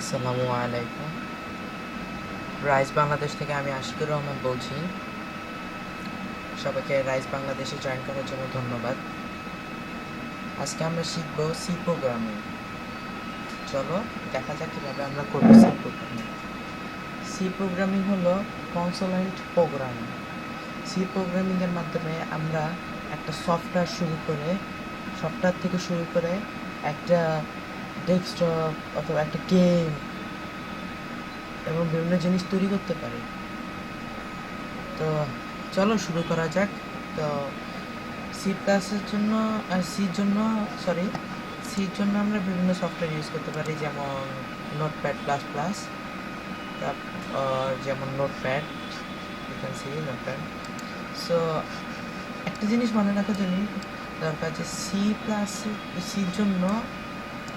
আসসালামু আলাইকুম। রাইস বাংলাদেশ থেকে আমি আশিকুর রহমান বলছি। সবাইকে রাইস বাংলাদেশে জয়েন করার জন্য ধন্যবাদ। আজকে আমরা শিখব সি প্রোগ্রামিং। চলো দেখা যাক কীভাবে আমরা করব সি প্রোগ্রামিং। সি প্রোগ্রামিং হলো কনসোনেন্ট প্রোগ্রামিং। সি প্রোগ্রামিংয়ের মাধ্যমে আমরা একটা সফটওয়্যার থেকে শুরু করে একটা ডেস্কটপ অথবা একটা গেম এবং বিভিন্ন জিনিস তৈরি করতে পারি। তো চলো শুরু করা যাক। তো সির জন্য আমরা বিভিন্ন সফটওয়্যার ইউজ করতে পারি, যেমন নোটপ্যাড প্লাস প্লাস, তারপর যেমন নোটপ্যাড, নোটপ্যাড। সো একটা জিনিস মনে রাখার জন্য দরকার যে সির জন্য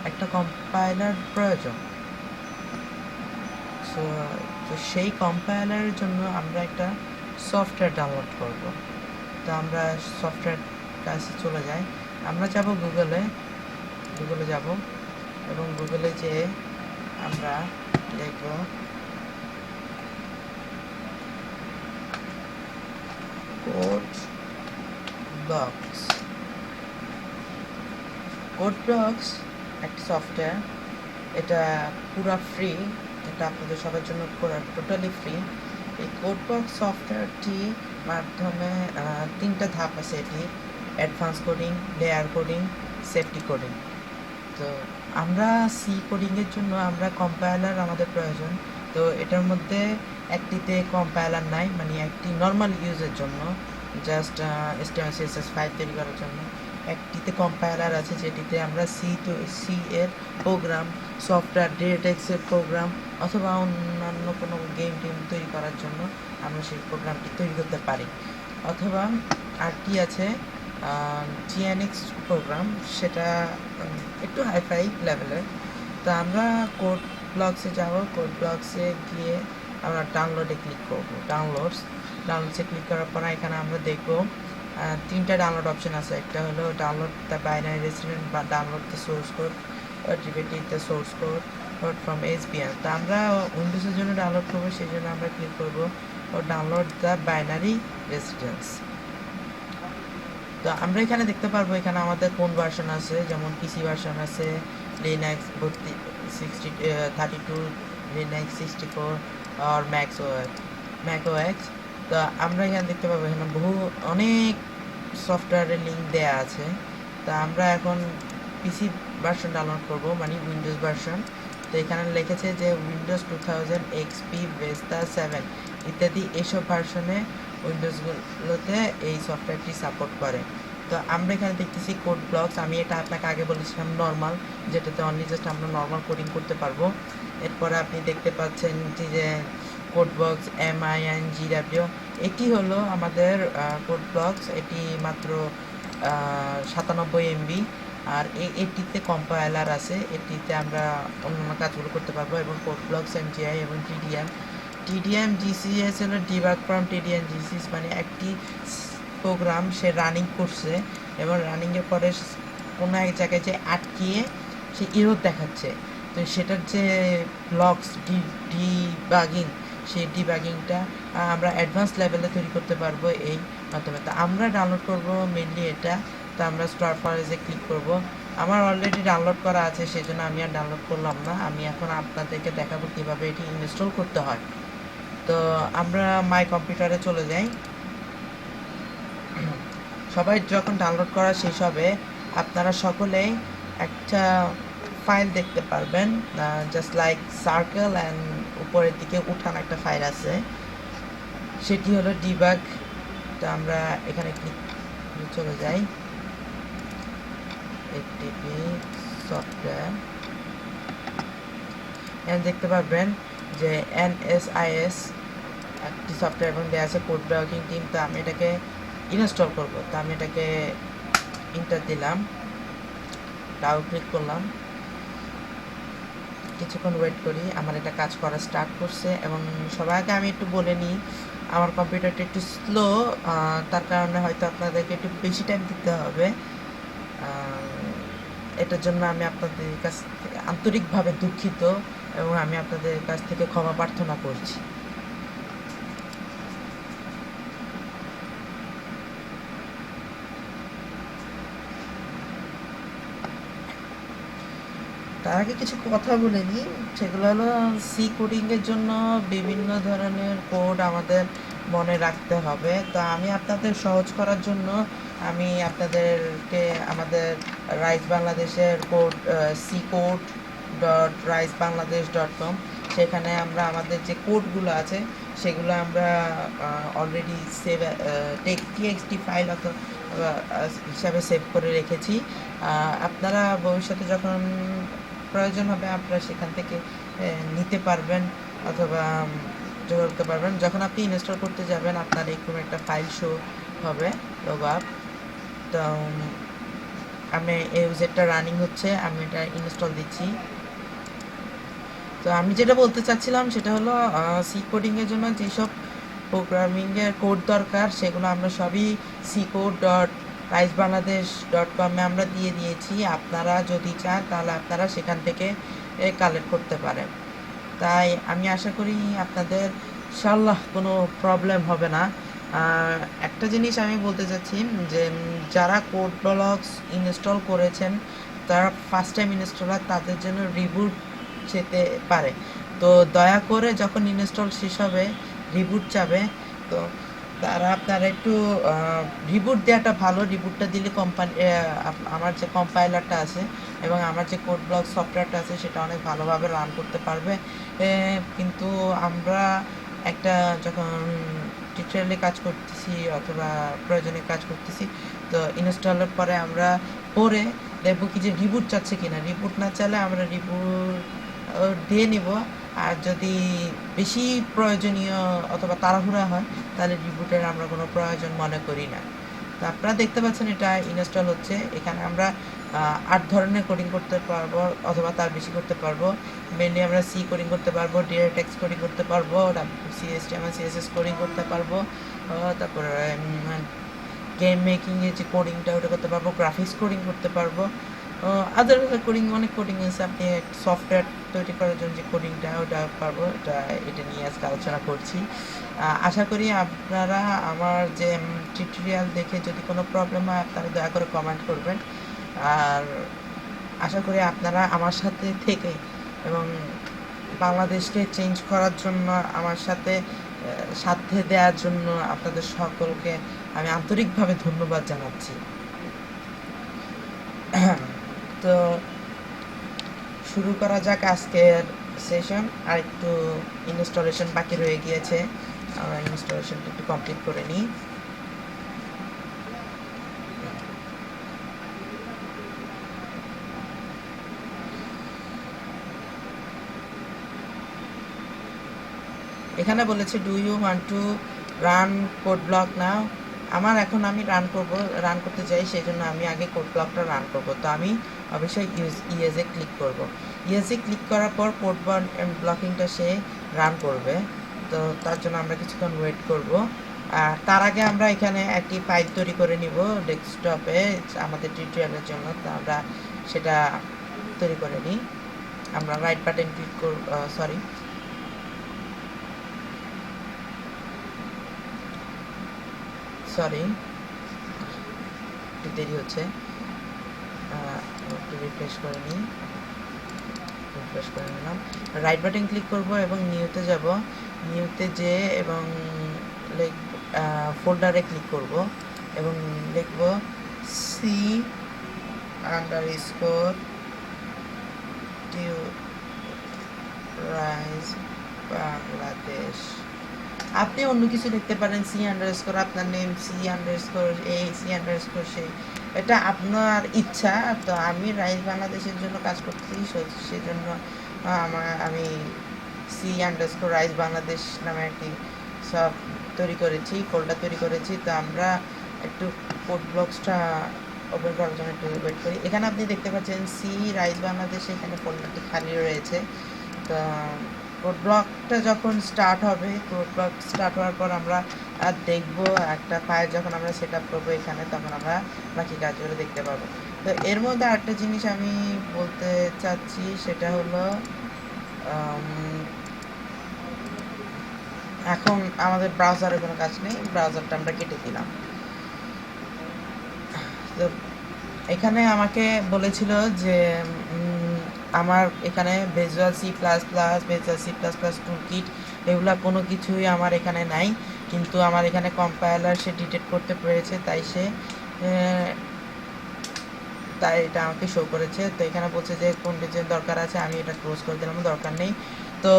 একটা কম্পাইলার প্রয়োজন। সো তো সেই কম্পাইলারের জন্য আমরা একটা সফটওয়্যার ডাউনলোড করব। তো আমরা সফটওয়্যার কাছে চলে যাই। আমরা যাব গুগলে যাব এবং গুগলে যেয়ে আমরা লিখব কোডব্লকস একটা সফটওয়্যার। এটা পুরা ফ্রি, এটা আপনাদের সবার জন্য পুরো টোটালি ফ্রি। এই কোডব্লকস সফটওয়্যারটি মাধ্যমে তিনটা ধাপ আছে। এটি advance coding, layer coding, safety coding. তো আমরা সি কোডিংয়ের জন্য আমরা কম্পাইলার আমাদের প্রয়োজন। তো এটার মধ্যে একটিতে কম্পাইলার নাই, মানে একটি নর্মাল ইউজের জন্য, জাস্ট HTML CSS ফাইল তৈরি করার জন্য। একটিতে কম্পাইলার আছে যেটিতে আমরা সি এর প্রোগ্রাম, সফটওয়্যার ডিরেক্টএক্সের প্রোগ্রাম অথবা অন্যান্য কোনো গেম তৈরি করার জন্য আমরা সেই প্রোগ্রামটি তৈরি করতে পারি। অথবা আরটি আছে GNX প্রোগ্রাম, সেটা একটু হাইফাই লেভেলের। তো আমরা কোড ব্লকসে যাব। কোড ব্লকসে গিয়ে আমরা ডাউনলোডে ক্লিক করব। ডাউনলোডসে ক্লিক করার পর এখানে আমরা দেখব তিনটা ডাউনলোড অপশন আছে। একটা হলো ডাউনলোড দ্য বাইনারি রেসিডেন্ট বা download the source code, DVD the source code from SBN। তো আমরা উইন্ডোজের জন্য ডাউনলোড করবো, সেই জন্য আমরা ক্লিক করব ও ডাউনলোড দ্য বাইনারি রেসিডেন্স। তো আমরা এখানে দেখতে পারবো এখানে আমাদের কোন ভার্সন আছে, যেমন PC ভার্সন আছে লিনাক্স 32, লিনাক্স 64 আর ম্যাক ওএক্স। তো আমরা এখানে দেখতে পাবো এখানে অনেক সফটওয়্যারের লিঙ্ক দেয়া আছে। তা আমরা এখন PC ভার্সন ডাউনলোড করব, মানে উইন্ডোজ ভার্সন। তো এখানে লিখেছে যে উইন্ডোজ 2000 XP ভেস্তা 7 ইত্যাদি এইসব ভার্সনে উইন্ডোজগুলোতে এই সফটওয়্যারটি সাপোর্ট করে। তো আমরা এখানে দেখতেছি কোড ব্লকস। আমি এটা আপনাকে আগে বলেছিলাম নর্মাল, যেটাতে অনলি জাস্ট আমরা নর্মাল কোডিং করতে পারবো। এরপরে আপনি দেখতে পাচ্ছেন যে কোড ব্লকস MINGW, এটি হলো আমাদের কোড ব্লকস। এটি মাত্র 97 MB। আর এটিতে কম্পাইলার আছে, এটিতে আমরা অন্যান্য কাজগুলো করতে পারবো। এবং কোড ব্লকস MGI এবং TDM GCS হলো ডিবাগ ফ্রম TDM GCS, মানে একটি প্রোগ্রাম সে রানিং করছে এবং রানিংয়ের পরে কোনো এক জায়গায় যে আটকিয়ে সে এরর দেখাচ্ছে। তো সেটার যে ব্লকস ডিবাগিং, সেই ডিবাগিংটা আমরা অ্যাডভান্স লেভেলে তৈরি করতে পারবো এই মাধ্যমে। তো আমরা ডাউনলোড করব মেনলি এটা। তো আমরা স্টার্ট ফরেজে ক্লিক করব। আমার অলরেডি ডাউনলোড করা আছে, সেই জন্য আমি আর ডাউনলোড করলাম না। আমি এখন আপনাদেরকে দেখাবো কীভাবে এটি ইনস্টল করতে হয়। তো আমরা মাই কম্পিউটারে চলে যাই। সবাই যখন ডাউনলোড করা শেষ হবে আপনারা সকলেই একটা ফাইল দেখতে পারবেন, জাস্ট লাইক সার্কেল অ্যান্ড উপরের দিকে উঠান একটা ফাইল আছে, সেটি হলো ডিবাগ। তো আমরা এখানে ক্লিক চলে যাই, FTP সফটওয়্যার। এখানে দেখতে পারবেন যে NSIS একটি সফটওয়্যার এবং দেওয়া আছে কোড ব্লকিং টিম। তো আমি এটাকে ইনস্টল করব। তো আমি এটাকে ইন্টার দিলাম, ডাবল ক্লিক করলাম, কিছুক্ষণ ওয়েট করি। আমার এটা কাজ করা স্টার্ট করছে। এবং সবার আগে আমি একটু বলে নিই, আমার কম্পিউটারটা একটু স্লো, তার কারণে হয়তো আপনাদেরকে একটু বেশি টাইম দিতে হবে। এটার জন্য আমি আপনাদের কাছ থেকে আন্তরিকভাবে দুঃখিত। এবং আমি আপনাদের কাছ থেকে ক্ষমা প্রার্থনা করছি। তার আগে কিছু কথা বলে নিই, সেগুলো হলো সি কোডিংয়ের জন্য বিভিন্ন ধরনের কোড আমাদের মনে রাখতে হবে। তো আমি আপনাদের সহজ করার জন্য আমি আপনাদেরকে আমাদের রাইস বাংলাদেশের কোড c-code.riceBangladesh.com, সেখানে আমরা আমাদের যে কোডগুলো আছে সেগুলো আমরা অলরেডি সেভ টিএক্সটি ফাইল হিসাবে সেভ করে রেখেছি। আপনারা ভবিষ্যতে যখন প্রয়োজন হবে আপনারা সেখান থেকে নিতে পারবেন অথবা জোগাড় করতে পারবেন। যখন আপনি ইনস্টল করতে যাবেন আপনার এরকম একটা ফাইল শো হবে, লোগো আপ। তো আমি এই ইউজারটা রানিং হচ্ছে, আমি এটা ইনস্টল দিচ্ছি। তো আমি যেটা বলতে চাচ্ছিলাম সেটা হলো সি কোডিংয়ের জন্য যেসব প্রোগ্রামিংয়ের কোড দরকার সেগুলো আমরা সবই c-code.riceBangladesh.com-এ আমরা দিয়ে দিয়েছি। আপনারা যদি চান তাহলে আপনারা সেখান থেকে কালেক্ট করতে পারেন। তাই আমি আশা করি আপনাদের ইনশাআল্লাহ কোনো প্রবলেম হবে না। একটা জিনিস আমি বলতে চাচ্ছি যে যারা কোড ব্লকস ইনস্টল করেছেন তারা ফার্স্ট টাইম ইনস্টলার, তাদের জন্য রিবুট যেতে পারে। তো দয়া করে যখন ইনস্টল শেষ হবে রিবুট চাবে, তো আপনারা একটু রিবুট দেওয়াটা ভালো। রিবুটটা দিলে কোম্পানি আমার যে কম্পাইলারটা আছে এবং আমার যে কোড ব্লক সফটওয়্যারটা আছে সেটা অনেক ভালোভাবে রান করতে পারবে। কিন্তু আমরা একটা যখন টিউটোরিয়ালে কাজ করতেছি অথবা প্রয়োজনে কাজ করতেছি, তো ইনস্টলের পরে আমরা পরে দেখবো কি যে রিবুট চাচ্ছে কিনা। রিবুট না চাইলে আমরা রিবুট দিয়ে নিব, আর যদি বেশি প্রয়োজনীয় অথবা তাড়াহুড়া হয় তাহলে রিবুটের আমরা কোনো প্রয়োজন মনে করি না। তো আপনারা দেখতে পাচ্ছেন এটা ইনস্টল হচ্ছে। এখানে আমরা 8 ধরনের কোডিং করতে পারবো অথবা তার বেশি করতে পারবো। মেনলি আমরা সি কোডিং করতে পারবো, ডিরেক্টএক্স কোডিং করতে পারবো, HTML CSS কোডিং করতে পারবো, তারপরে গেম মেকিংয়ের যে কোডিংটা ওটা করতে পারবো, গ্রাফিক্স কোডিং করতে পারবো, আদার কোডিং অনেক কোডিং আছে। আপনি সফটওয়্যার তৈরি করার জন্য যে কোডিংটা ওটা পারবো, এটা নিয়ে আজকে আলোচনা করছি। আশা করি আপনারা আমার যে টিউটোরিয়াল দেখে যদি কোনো প্রবলেম হয় আপনারা দয়া করে কমেন্ট করবেন। আর আশা করি আপনারা আমার সাথে থেকে এবং বাংলাদেশকে চেঞ্জ করার জন্য আমার সাথে সাথে দেওয়ার জন্য আপনাদের সকলকে আমি আন্তরিকভাবে ধন্যবাদ জানাচ্ছি। তো শুরু করা যাক আজকের সেশন। আর একটু ইনস্টলেশন বাকি রয়ে গিয়েছে, আমরা ইনস্টলেশনটা একটু কমপ্লিট করে নিই। এখানে বলেছে do you want to run code block now. আমি রান করতে চাই, সেই জন্য আমি আগে কোড ব্লকটা রান করব। তো আমি অবশ্যই ইএসএ ক্লিক করব। ইএসএ ক্লিক করার পর কোড ব্লকিংটা সে রান করবে। তো তার জন্য আমরা কিছুক্ষণ ওয়েট করব। আর তার আগে আমরা এখানে একটি ফাইল তৈরি করে নিব ডেস্কটপে আমাদের টিউটোরিয়ালের জন্য। তো আমরা সেটা তৈরি করে নিই। আমরা রাইট বাটন ক্লিক করব, সরি একটু দেরি হচ্ছে, একটু রিফ্রেশ করে নিলাম। রাইট বাটন ক্লিক করব এবং নিউতে যাব। নিউতে যে এবং ফোল্ডারে ক্লিক করব এবং লিখব c_Rice_Bangladesh। আপনি অন্য কিছু লিখতে পারেন, C_ আপনার নেম, C_ সেই, এটা আপনার ইচ্ছা। তো আমি রাইস বাংলাদেশের জন্য কাজ করতেছি, সেজন্য আমি C_ বাংলাদেশ নামে একটি সব ফোল্ডার তৈরি করেছি। তো আমরা একটু কোড ব্লকসটা ওপেন করার জন্য একটু ওয়েট করি। এখানে আপনি দেখতে পাচ্ছেন রাইস বাংলাদেশ, এখানে ফোল্ডারটি খালি রয়েছে। তো কোড ব্লকটা যখন স্টার্ট হবে, কোড ব্লক স্টার্ট হওয়ার পর আমরা দেখব একটা ফাইল যখন আমরা সেট আপ করবো এখানে, তখন আমরা বাকি কাজগুলো দেখতে পাবো। তো এর মধ্যে আরেকটা জিনিস আমি বলতে চাচ্ছি, সেটা হলো এখন আমাদের ব্রাউজারে কোনো কাজ নেই, ব্রাউজারটা আমরা কেটে দিলাম। তো এখানে আমাকে বলেছিল যে আমার এখানে visual C plus plus, visual C plus plus toolkit এগুলা কোনো কিছুই আমার এখানে নাই, কিন্তু আমার এখানে কম্পাইলার সে ডিটেক্ট করতে পেরেছে, তাই এটা আমাকে শো করেছে। তো এখানে বলছে যে কোন রিজন দরকার আছে, আমি এটা ক্লোজ করে দিলাম, দরকার নেই। তো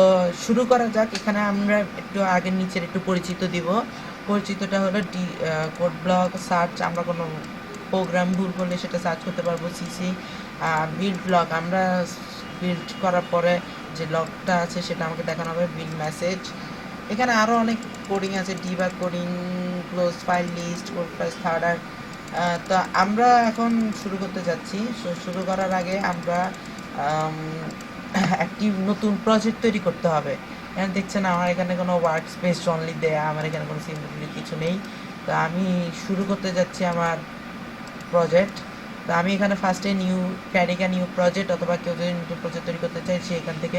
শুরু করা যাক। এখানে আমরা একটু আগে নিচের একটু পরিচিত দিব। পরিচিতটা হলো কোড ব্লক সার্চ, আমরা কোনো প্রোগ্রাম ভুল করলে সেটা সার্চ করতে পারবো। সিসি বিল্ড লগ, আমরা বিল্ড করার পরে যে লগটা আছে সেটা আমাকে দেখানো হবে। বিল্ড মেসেজ, এখানে আরও অনেক কোডিং আছে, debug coding, close file list, code file থার্ডার। তো আমরা এখন শুরু করতে যাচ্ছি। শুরু করার আগে আমরা একটি নতুন প্রজেক্ট তৈরি করতে হবে। এখানে দেখছেন আমার এখানে কোনো ওয়ার্ক স্পেস অনলি দেয়া, আমার এখানে কোনো সিম্পলি কিছু নেই। তো আমি শুরু করতে যাচ্ছি আমার প্রজেক্ট। তো আমি এখানে ফার্স্টে ক্যারিক নিউ প্রজেক্ট, অথবা কেউ যদি নতুন প্রজেক্ট তৈরি করতে চাই সে এখান থেকে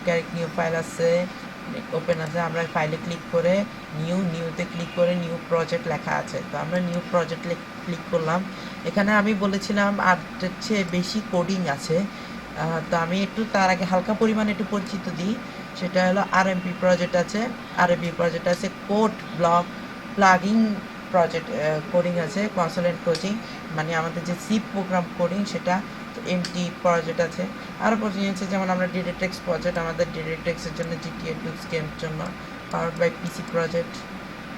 ক্যারিক নিউ ফাইল আছে, ওপেন আছে, আমরা ফাইলে ক্লিক করে নিউতে ক্লিক করে নিউ প্রজেক্ট লেখা আছে। তো আমরা নিউ প্রজেক্ট ক্লিক করলাম। এখানে আমি বলেছিলাম 8-এর চেয়ে বেশি কোডিং আছে। তো আমি একটু তার আগে হালকা পরিমাণে একটু পরিচিত দিই। সেটা হলো আরএমপি প্রজেক্ট আছে, code block plugging project coding আছে, কনসোলেন্ট কোচিং মানে আমাদের যে সি প্রোগ্রাম কোডিং সেটা। এমটি প্রজেক্ট আছে, আরও প্রজেক্ট আছে যেমন আমরা ডিরেক্টেক্স প্রজেক্ট, আমাদের ডিরেক্টেক্সের জন্য জিটিএ টুলস গেমের জন্য পাওয়ার্ড বাই পিসি প্রজেক্ট।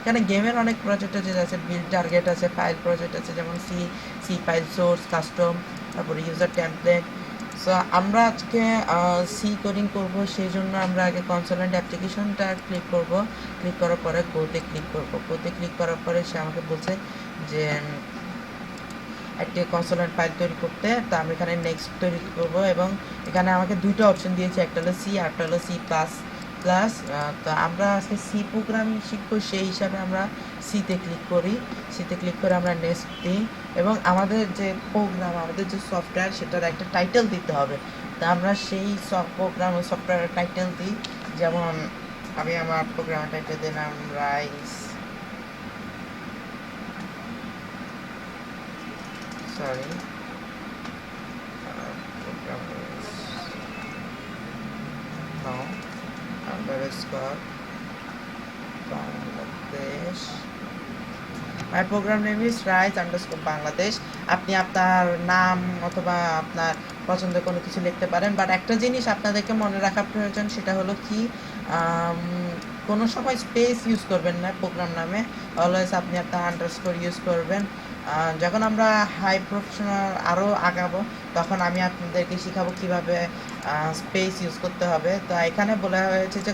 এখানে গেমের অনেক প্রজেক্ট আছে, বিল্ড টার্গেট আছে, ফাইল প্রজেক্ট আছে যেমন সি ফাইল সোর্স, কাস্টম, তারপরে ইউজার টেমপ্লেট। সো আমরা আজকে সি কোডিং করব, সেই জন্য আমরা আগে কনসোলেন্ট অ্যাপ্লিকেশনটা ক্লিক করব। ক্লিক করার পরে কোডে ক্লিক করব। কোডে ক্লিক করার পরে সে আমাকে বলছে যে একটি কনসোলেন্ট ফাইল তৈরি করতে। তো আমি এখানে নেক্সট তৈরি করব, এবং এখানে আমাকে দুইটা অপশন দিয়েছে, একটা হলো সি আর একটা হলো সি প্লাস প্লাস। তো আমরা আজকে সি প্রোগ্রামিং শিখবো, সেই হিসাবে আমরা সিতে ক্লিক করি। সিতে ক্লিক করে আমরা নেক্সট দিই, এবং আমাদের যে প্রোগ্রাম, আমাদের যে সফটওয়্যার সেটার একটা টাইটেল দিতে হবে। তো আমরা সেই প্রোগ্রাম ও সফটওয়্যারের টাইটেল দিই। যেমন আমি আমার প্রোগ্রামের টাইটেল দিলাম rice, sorry, program is now underscore Bangladesh. My program name is rise underscore Bangladesh. আপনি আপনার নাম অথবা আপনার পছন্দের কোনো কিছু লিখতে পারেন, বাট একটা জিনিস আপনাদেরকে মনে রাখা প্রয়োজন, সেটা হলো কি কোনো সময় স্পেস ইউজ করবেন না প্রোগ্রাম নামে, অলওয়েজ আপনি আপনার আন্ডারস্কোর ইউজ করবেন। যখন আমরা হাই প্রফেশনাল আরও আগাবো তখন আমি আপনাদেরকে শেখাবো কীভাবে স্পেস ইউজ করতে হবে। তো এখানে বলা হয়েছে যে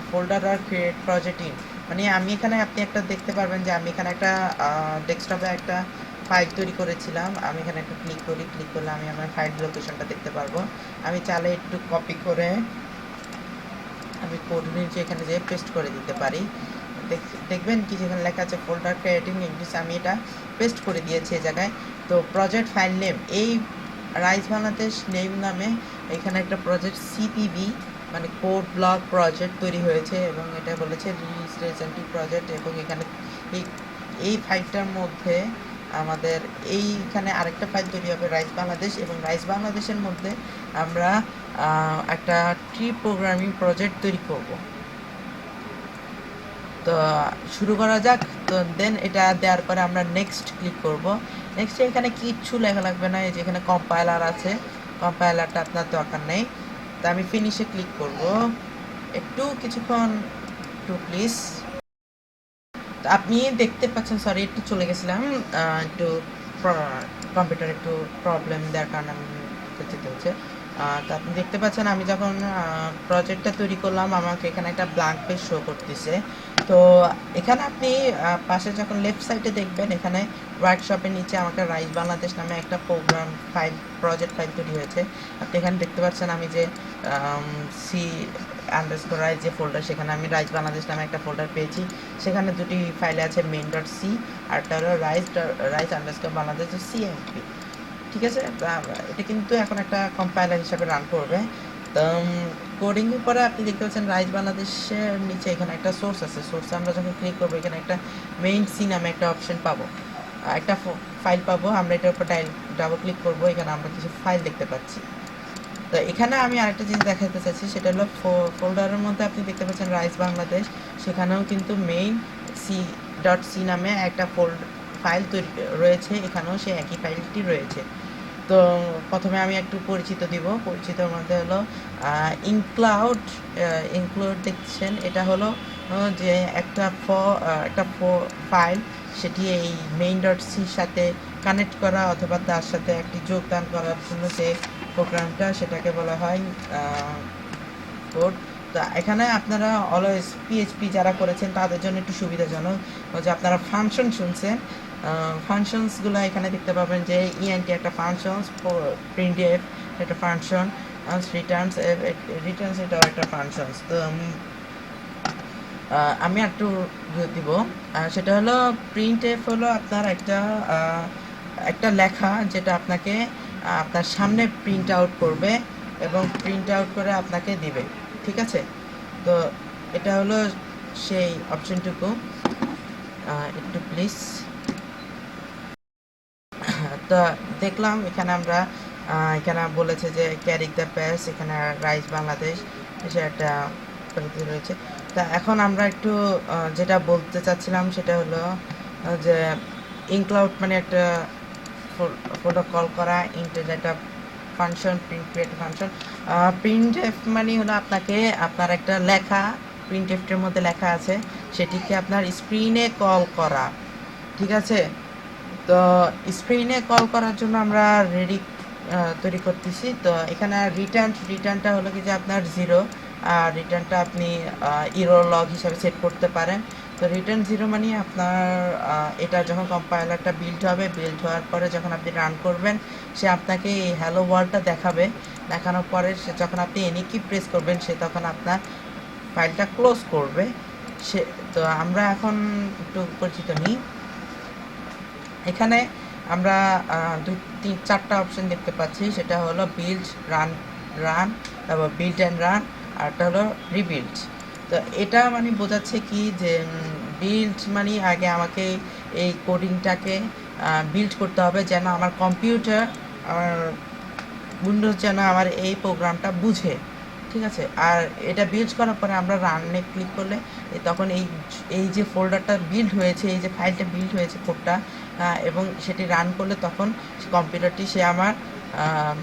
ফোল্ডার আর ক্রিয়েট প্রজেক্টিং, মানে আমি এখানে আপনি একটা দেখতে পারবেন যে আমি এখানে একটা ডেস্কটপে একটা ফাইল তৈরি করেছিলাম। আমি এখানে একটা ক্লিক করলে আমি আমার ফাইল লোকেশনটা দেখতে পারবো। আমি চাইলে একটু কপি করে আমি কোড নিচে এখানে যেয়ে পেস্ট করে দিতে পারি। দেখবেন কি যেখানে লেখা আছে ফোল্ডার ক্রিয়েটিং ইংলিশ, আমি এটা পেস্ট করে দিয়েছি এই জায়গায়। তো প্রজেক্ট ফাইল নেম, এই রাইস বাংলাদেশ নেম নামে এখানে একটা প্রজেক্ট সিপিবি মানে কোড ব্লক প্রজেক্ট তৈরি হয়েছে, এবং এটা বলেছে রিলিজ রিসেন্টলি প্রজেক্ট। এবং এখানে এই ফাইলটার মধ্যে আমাদের এইখানে আরেকটা ফাইল তৈরি হবে রাইস বাংলাদেশ, এবং রাইস বাংলাদেশের মধ্যে আমরা একটা ট্রি প্রোগ্রামিং প্রজেক্ট তৈরি করব। তো শুরু করা যাক। তো দেন এটা দেওয়ার পরে আমরা নেক্সট ক্লিক করব। নেক্সটে এখানে কিচ্ছু লেখা লাগবে না, এই যে এখানে কম্পাইলার আছে, কম্পাইলারটা আপনার দরকার নেই। তো আমি ফিনিশে ক্লিক করব, একটু কিছুক্ষণ প্লিজ। তো আপনি দেখতে পাচ্ছেন, সরি একটু চলে গেছিলাম, একটু কম্পিউটার একটু প্রবলেম দেওয়ার কারণে আমি যেতে হচ্ছে। তো আপনি দেখতে পাচ্ছেন আমি যখন প্রজেক্টটা তৈরি করলাম আমাকে এখানে একটা ব্ল্যাঙ্ক পেজ শো করতেছে। তো এখানে আপনি পাশে যখন লেফট সাইডে দেখবেন এখানে ওয়ার্কশপের নিচে আমাকে রাইস বাংলাদেশ নামে একটা প্রোগ্রাম ফাইল প্রজেক্ট ফাইল তৈরি হয়েছে। আপনি এখানে দেখতে পাচ্ছেন আমি যে সি আন্ডারস্কোর রাইস যে ফোল্ডার, সেখানে আমি রাইস বাংলাদেশ নামে একটা ফোল্ডার পেয়েছি। সেখানে দুটি ফাইলে আছে main.c আর একটা হলো রাইস আন্ডারস্কোর বাংলাদেশ সিএমপি। ঠিক আছে, এটা কিন্তু এখন একটা কম্পাইলার হিসাবে রান করবে। তো কোডিং এর পরে আপনি দেখতে পাচ্ছেন রাইজ বাংলাদেশের নিচে এখানে একটা সোর্স আছে। সোর্সে আমরা যখন ক্লিক করবো এখানে একটা মেইন সি নামে একটা অপশন পাবো, একটা ফাইল পাবো। আমরা এটার উপর ডাবল ক্লিক করবো, এখানে আমরা কিছু ফাইল দেখতে পাচ্ছি। তো এখানে আমি আরেকটা জিনিস দেখাতে চাচ্ছি, সেটা হলো ফোল্ডারের মধ্যে আপনি দেখতে পাচ্ছেন রাইজ বাংলাদেশ, সেখানেও কিন্তু মেইন সি নামে একটা ফাইল তৈরি রয়েছে, এখানেও সেই একই ফাইলটি রয়েছে। তো প্রথমে আমি একটু পরিচিত দিব। পরিচিতর মধ্যে হলো ইনক্লুড দেখছেন, এটা হলো যে একটা ফাইল, সেটি এই মেইন ডট সির সাথে কানেক্ট করা অথবা তার সাথে একটি যোগদান করার জন্য যে প্রোগ্রামটা, সেটাকে বলা হয় কোড। তো এখানে আপনারা অলওয়েজ পিএইচপি যারা করেছেন তাদের জন্য একটু সুবিধাজনক যে আপনারা ফাংশন শুনছেন, ফাংশনসগুলো এখানে দেখতে পাবেন যে ইএনটি একটা ফাংশনস, প্রিন্টএফ একটা ফাংশন, রিটার্নস এটাও একটা ফাংশনস। তো আমি একটু দিব, সেটা হলো প্রিন্টএফ হলো আপনার একটা লেখা যেটা আপনাকে আপনার সামনে প্রিন্ট আউট করবে এবং প্রিন্ট আউট করে আপনাকে দিবে, ঠিক আছে? তো এটা হলো সেই অপশনটুকু, একটু প্লিজ। তো দেখলাম এখানে আমরা এখানে বলেছে যে ক্যারি দ্য প্যাস, এখানে রাইজ বাংলাদেশ সেটা রয়েছে। তা এখন আমরা একটু যেটা বলতে চাচ্ছিলাম সেটা হলো যে ইনক্লাউড মানে একটা ফটো কল করা, ইন্টের একটা function, print create function. Print F মানে হলো আপনাকে আপনার একটা লেখা প্রিন্ট এফের মধ্যে লেখা আছে, সেটিকে আপনার স্ক্রিনে কল করা, ঠিক আছে? তো স্ক্রিনে কল করার জন্য আমরা রেডি তৈরি করতেছি। তো এখানে রিটার্নটা হলো কি যে আপনার 0, আর রিটার্নটা আপনি ইরর লগ হিসাবে সেট করতে পারেন। তো রিটার্ন 0 মানে আপনার এটা যখন কম্পাইলারটা বিল্ড হবে, বিল্ড হওয়ার পরে যখন আপনি রান করবেন, সে আপনাকে এই হ্যালো ওয়ার্ল্ডটা দেখাবে। দেখানোর পরে সে যখন আপনি এনি কি প্রেস করবেন, সে তখন আপনার ফাইলটা ক্লোজ করবে। তো আমরা এখন একটু পরিচিত নিই। এখানে আমরা 4টা অপশন দেখতে পাচ্ছি, সেটা হলো বিল্ড, রান, তারপর বিল্ড অ্যান্ড রান, আর একটা হলো রিবিল্ড। তো এটা মানে বোঝাচ্ছে কি যে বিল্ড মানে আগে আমাকে এই কোডিংটাকে বিল্ড করতে হবে যেন আমার কম্পিউটার, আমার উইন্ডোজ যেন আমার এই প্রোগ্রামটা বুঝে, ঠিক আছে? আর এটা বিল্ড করার পরে আমরা রানে ক্লিক করলে তখন এই যে ফোল্ডারটা বিল্ড হয়েছে, এই যে ফাইলটা বিল্ড হয়েছে কোডটা, এবং সেটি রান করলে তখন কম্পিউটারটি সে আমার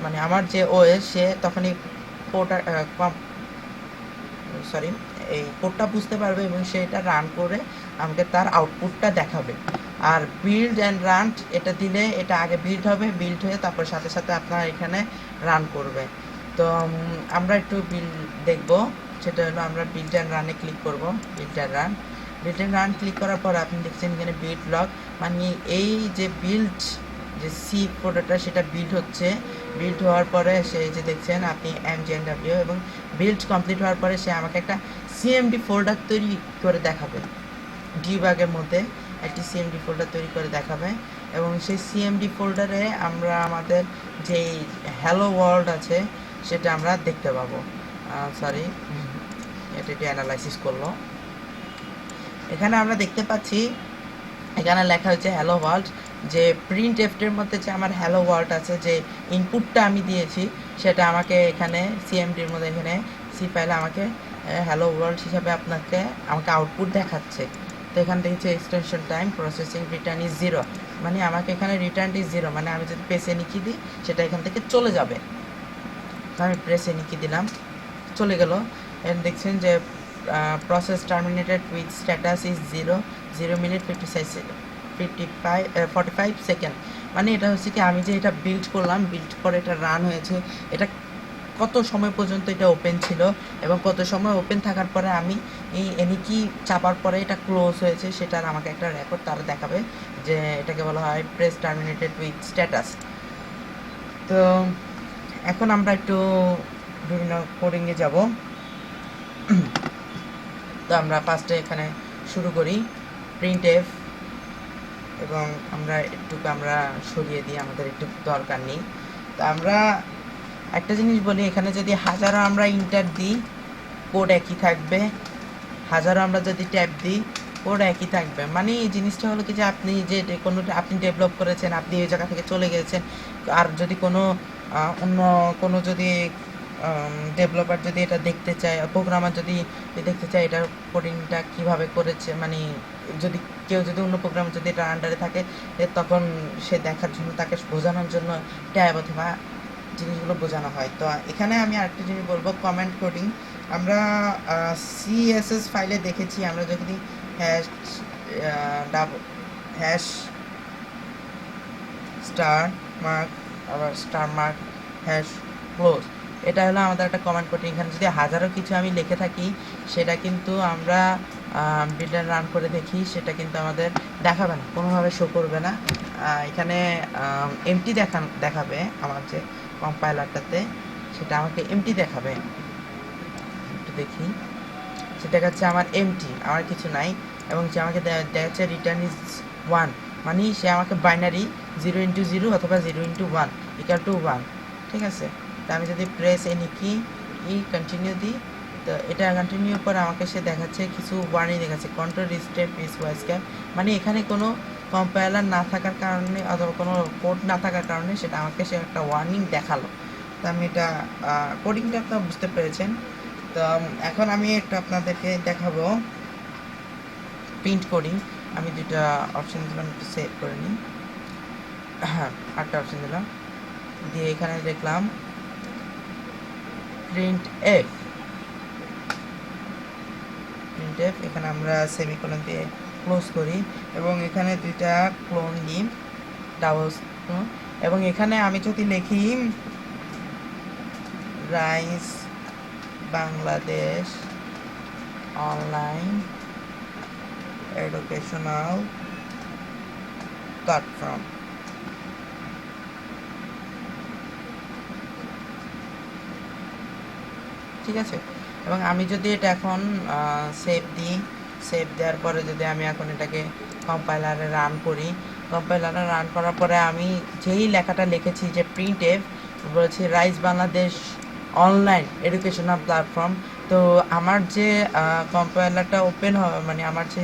মানে আমার যে ওএস, সে তখন এই এই কোডটা বুঝতে পারবে এবং সেটা রান করে আমাকে তার আউটপুটটা দেখাবে। আর বিল্ড অ্যান্ড রান এটা দিলে এটা আগে বিল্ড হবে, বিল্ড হয়ে তারপর সাথে সাথে আপনার এখানে রান করবে। তো আমরা একটু বিল্ড দেখব, সেটা হলো আমরা বিল্ড অ্যান্ড রানে ক্লিক করব। বিল্ড অ্যান্ড রান ক্লিক করার পর আপনি দেখছেন এখানে বিল্ড লগ, মানে এই যে বিল্ড যে সি ফোল্ডারটা সেটা বিল্ড হচ্ছে। বিল্ড হওয়ার পরে সেই যে দেখছেন আপনি MGNW, এবং বিল্ড কমপ্লিট হওয়ার পরে সে আমাকে একটা সিএমডি ফোল্ডার তৈরি করে দেখাবে। ডিবাগের মধ্যে একটি সিএমডি ফোল্ডার তৈরি করে দেখাবে, এবং সেই সিএমডি ফোল্ডারে আমরা আমাদের যে হ্যালো ওয়ার্ল্ড আছে সেটা আমরা দেখতে পাবো। এটা অ্যানালাইসিস করলো। এখানে আমরা দেখতে পাচ্ছি এখানে লেখা হচ্ছে হ্যালো ওয়ার্ল্ড, যে প্রিন্ট এফটের মধ্যে যে আমার হ্যালো ওয়ার্ল্ড আছে, যে ইনপুটটা আমি দিয়েছি সেটা আমাকে এখানে সিএমডির মধ্যে এখানে সি ফাইলে আমাকে হ্যালো ওয়ার্ল্ড হিসাবে আমাকে আউটপুট দেখাচ্ছে। তো এখান থেকে হচ্ছে extension time processing return is 0, মানে আমাকে এখানে রিটার্ন ইজ 0, মানে আমি যদি প্রেসে নিকি দিই সেটা এখান থেকে চলে যাবে। আমি প্রেসে নিকি দিলাম, চলে গেল। এন্ড দেখছেন যে process terminated with status is 0 minute 45 second. মানে এটা হচ্ছে কি আমি যে এটা বিল্ড করলাম, বিল্ড করে এটা রান হয়েছে, এটা কত সময় পর্যন্ত এটা ওপেন ছিল এবং কত সময় ওপেন থাকার পরে আমি এনি কি চাপার পরে এটা ক্লোজ হয়েছে, সেটার আমাকে একটা রেকর্ড তারা দেখাবে, যে এটাকে বলা হয় প্রেস টার্মিনেটেড উইথ স্ট্যাটাস। তো এখন আমরা একটু বিভিন্ন কোডিংয়ে যাব। তো আমরা ফার্স্টে এখানে শুরু করি প্রিন্টএফ, এবং আমরা সরিয়ে দিই, আমাদের একটু দরকার নেই। তো আমরা একটা জিনিস বলি, এখানে যদি হাজারো আমরা ইন্টার দিই কোড একই থাকবে, হাজারো আমরা যদি ট্যাব দিই কোড একই থাকবে। মানে এই জিনিসটা হলো কি যে আপনি যে কোনো আপনি ডেভেলপ করেছেন, আপনি ওই জায়গা থেকে চলে গেছেন, আর যদি কোনো অন্য কোনো যদি ডেভেলপার যদি এটা দেখতে চায়, প্রোগ্রামার যদি দেখতে চায় এটার কোডিংটা কীভাবে করেছে, মানে যদি কেউ যদি অন্য প্রোগ্রাম যদি এটা আন্ডারে থাকে তখন সে দেখার জন্য, তাকে বোঝানোর জন্য ট্যাব অথবা জিনিসগুলো বোঝানো হয়। তো এখানে আমি আরেকটা জিনিস বলবো, কমেন্ট কোডিং। আমরা সিএসএস ফাইলে দেখেছি, আমরা যদি হ্যাশ স্টার মার্ক, আবার স্টার মার্ক হ্যাশ ক্লোজ, এটা হলো আমাদের একটা কমেন্ট কোডিং। এখানে যদি হাজারো কিছু আমি লিখে থাকি সেটা কিন্তু আমরা বিল্ডার রান করে দেখি, সেটা কিন্তু আমাদের দেখাবে না, কোনোভাবে শো করবে না। এখানে এমটি দেখাবে আমার যে কম্পাইলারটাতে, সেটা আমাকে এমটি দেখাবে। একটু দেখি, সেটা দেখাচ্ছে আমার এমটি, আমার কিছু নাই, এবং সে আমাকে দেখাচ্ছে রিটার্ন ইজ 1, মানে সে আমাকে বাইনারি 0 × 0 অথবা 0 × 1 = 1, ঠিক আছে। তো আমি যদি প্রেস এনি কি কন্টিনিউ দিই, তো এটা কন্টিনিউ পরে আমাকে সে দেখাচ্ছে কিছু ওয়ার্নিং দেখাচ্ছে, কন্ট্রোল রিস্টেপ ইস ওয়াইস ক্যাপ, মানে এখানে কোনো কম্পাইলার না থাকার কারণে অথবা কোনো কোড না থাকার কারণে সেটা আমাকে সে একটা ওয়ার্নিং দেখালো। তো আমি এটা কোডিংটা আপনারা বুঝতে পেরেছেন। তো এখন আমি একটা আপনাদেরকে দেখাবো প্রিন্ট কোডিং। আমি দুটা অপশন দিলাম, একটু সেভ করে নিই। হ্যাঁ, আরেকটা অপশন দিলাম, দিয়ে এখানে দেখলাম প্রিন্ট এফ। এখানে আমরা সেমিকোলন দিয়ে ক্লোজ করি, এবং এখানে দুইটা ক্লোন দিই, ডাবল, এবং এখানে আমি যদি লিখি rice Bangladesh online educational platform, ঠিক আছে। এবং আমি যদি এটা এখন সেভ দিই, সেভ দেওয়ার পরে যদি আমি এখন এটাকে কম্পাইলারে রান করি, কম্পাইলারে রান করার পরে আমি যেই লেখাটা লিখেছি যে প্রিন্ট এফ, বলেছি rice Bangladesh online educational platform, তো আমার যে কম্পাইলারটা ওপেন হবে, মানে আমার যে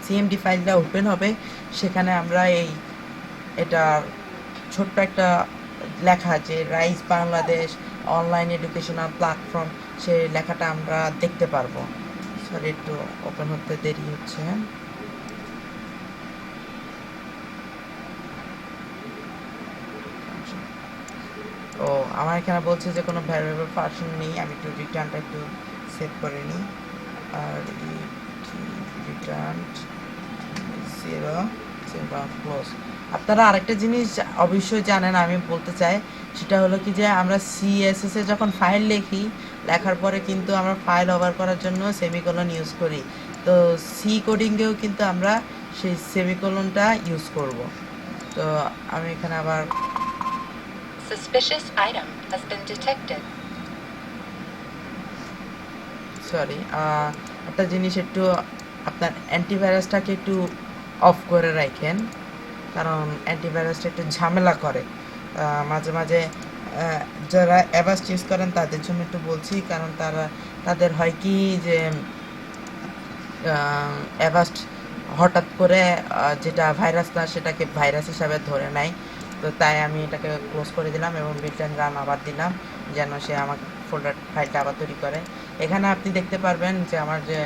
সিএমডি ফাইলটা ওপেন হবে, সেখানে আমরা এটা ছোট্ট একটা লেখা যে rice Bangladesh online educational platform, সেই লেখাটা আমরা দেখতে পারবো। সরি, একটু ওপেন হতে দেরি হচ্ছে। ও, আমার এখানে বলছে যে কোনো ভ্যারিয়েবল ফাংশন নেই, আমি একটু রিটার্নটা একটু সেভ করে নিই। আর রিটার্ন 0 ক্লোজ। আপনারা আরেকটা জিনিস অবশ্যই জানেন, আমি বলতে চাই, সেটা হলো কি যে আমরা সিএসএস এ যখন ফাইল লিখি, লেখার পরে কিন্তু আমরা ফাইল ওভার করার জন্য সেমিকোলন ইউজ করি। তো সি কোডিংয়েও কিন্তু আমরা সেই সেমিকোলনটা ইউজ করব। তো আমি এখানে আবার Suspicious item has been detected. Sorry, একটা জিনিস, একটু আপনার অ্যান্টিভাইরাসটাকে একটু অফ করে রাখেন, কারণ অ্যান্টিভাইরাসটা একটু ঝামেলা করে মাঝে মাঝে। যারা অ্যাভাস্ট ইউজ করেন তাদের জন্য একটু বলছি, কারণ তাদের হয় কি যে অ্যাভাস্ট হঠাৎ করে যেটা ভাইরাস না সেটাকে ভাইরাস হিসাবে ধরে নেয়। তো তাই আমি এটাকে ক্লোজ করে দিলাম এবং বিল্ট রান আবার দিলাম, যেন সে আমার ফাইলটা আবার তৈরি করে। এখানে আপনি দেখতে পারবেন যে আমার যে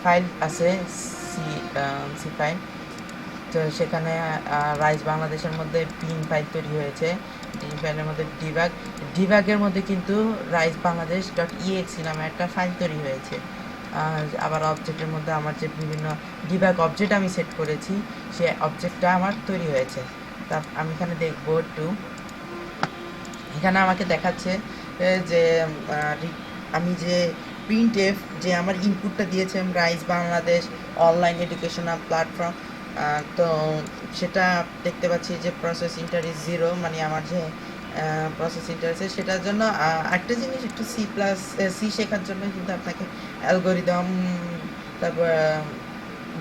ফাইল আছে সি ফাইল, তো সেখানে রাইস বাংলাদেশের মধ্যে পিন ফাইল তৈরি হয়েছে, পিন ফাইলের মধ্যে ডিবাগের মধ্যে কিন্তু রাইস বাংলাদেশ .exe নামে একটা ফাইল তৈরি হয়েছে। আবার অবজেক্টের মধ্যে আমার যে বিভিন্ন ডিবাগ অবজেক্ট আমি সেট করেছি, সে অবজেক্টটা আমার তৈরি হয়েছে। তা আমি এখানে দেখবো একটু, এখানে আমাকে দেখাচ্ছে যে আমি যে প্রিন্ট এফ যে আমার ইনপুটটা দিয়েছে rice Bangladesh online educational platform, তো সেটা দেখতে পাচ্ছি যে প্রসেস ইন্টার ইজ 0, মানে আমার যে প্রসেস ইন্টার আছে সেটার জন্য। একটা জিনিস, একটু সি শেখার জন্য কিন্তু আপনাকে অ্যালগোরিদম, তারপর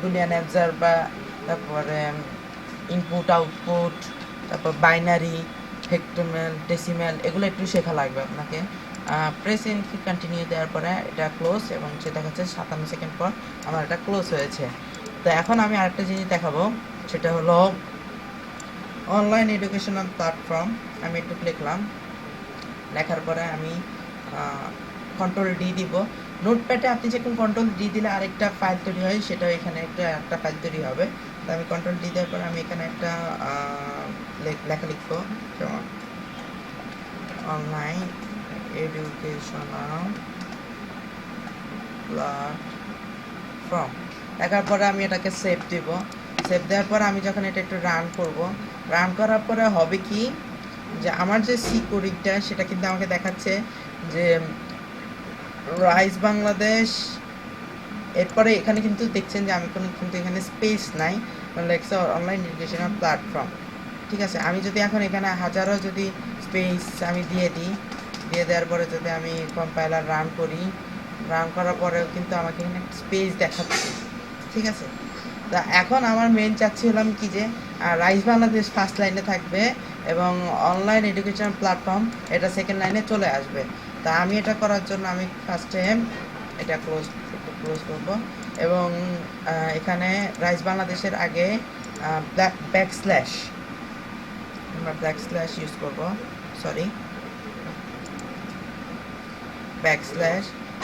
বুলিয়ান অ্যাবজার্ভার, তারপরে ইনপুট আউটপুট, তারপর বাইনারি, হেক্টোমেল, ডেসিমেল এগুলো একটু শেখা লাগবে আপনাকে। প্রেস ইন কন্টিনিউ দেওয়ার পরে এটা ক্লোজ এবং সে দেখাচ্ছে 57 সেকেন্ড পর আমার এটা ক্লোজ হয়েছে। তো এখন আমি আরেকটা জিনিস দেখাবো, সেটা হলো অনলাইন এডুকেশনাল প্ল্যাটফর্ম। আমি একটু লিখলাম, লেখার পরে আমি কন্ট্রোল ডি দিব। নোটপ্যাডে আপনি যখন কন্ট্রোল ডি দিলে আরেকটা ফাইল তৈরি হয়, সেটাও এখানে একটা ফাইল তৈরি হবে। তো আমি কন্ট্রোল ডি দেওয়ার পরে আমি এখানে একটা লেখা লিখবো, যেমন অনলাইন এডুকেশনাল প্ল্যাটফর্ম লেখার পরে আমি এটাকে সেভ দিব। সেভ দেওয়ার পরে আমি যখন এটা একটু রান করব, রান করার পরে হবে কি যে আমার যে সিকিউরিটিটা সেটা কিন্তু আমাকে দেখাচ্ছে যে রাইজ বাংলাদেশ। এরপরে এখানে কিন্তু দেখছেন যে আমি কিন্তু এখানে স্পেস নাই, লেখছে অনলাইন এডুকেশনাল প্ল্যাটফর্ম। ঠিক আছে, আমি যদি এখন এখানে হাজারো যদি স্পেস আমি দিয়ে দিই, দিয়ে দেওয়ার পরে যদি আমি কম্পাইলার রান করি, রান করার পরেও কিন্তু আমাকে এখানে স্পেস দেখাচ্ছে। ঠিক আছে, তা এখন আমার মেন চাচ্ছি হলাম কি যে রাইজ বাংলাদেশ ফার্স্ট লাইনে থাকবে এবং অনলাইন এডুকেশন প্ল্যাটফর্ম এটা সেকেন্ড লাইনে চলে আসবে। তা আমি এটা করার জন্য আমি ফার্স্টে এটা ক্লোজ করব এবং এখানে রাইজ বাংলাদেশের আগে ব্যাকস্ল্যাশ, আমরা ব্যাকস্ল্যাশ ইউজ করব, সরি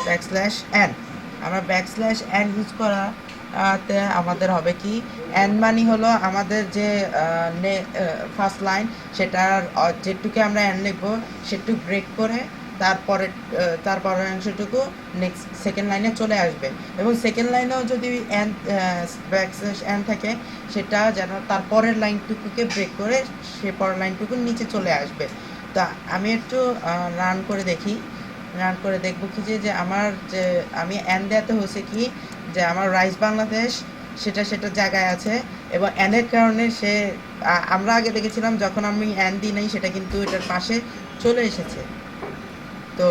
ব্যাকস্ল্যাশ এন। আমরা ব্যাকস্ল্যাশ এন ইউজ করাতে আমাদের হবে কি, এন মানি হলো আমাদের যে ফার্স্ট লাইন, সেটার যেটুকু আমরা এন লিখবো সেটুকু ব্রেক করে তারপরের অংশটুকু নেক্সট সেকেন্ড লাইনে চলে আসবে। এবং সেকেন্ড লাইনেও যদি এন ব্যাকস্ল্যাশ এন থাকে, সেটা যেন তারপরের লাইনটুকুকে ব্রেক করে সে পরের লাইনটুকু নিচে চলে আসবে। তা আমি একটু রান করে দেখি, রান করে দেখবো কি যে আমার যে আমি এন দেওয়াতে হচ্ছে কি যে আমার রাইজ বাংলাদেশ সেটা জায়গায় আছে এবং এনের কারণে সে আমরা আগে দেখেছিলাম যখন আমি এন দিই নাই সেটা কিন্তু এটার পাশে চলে এসেছে। তো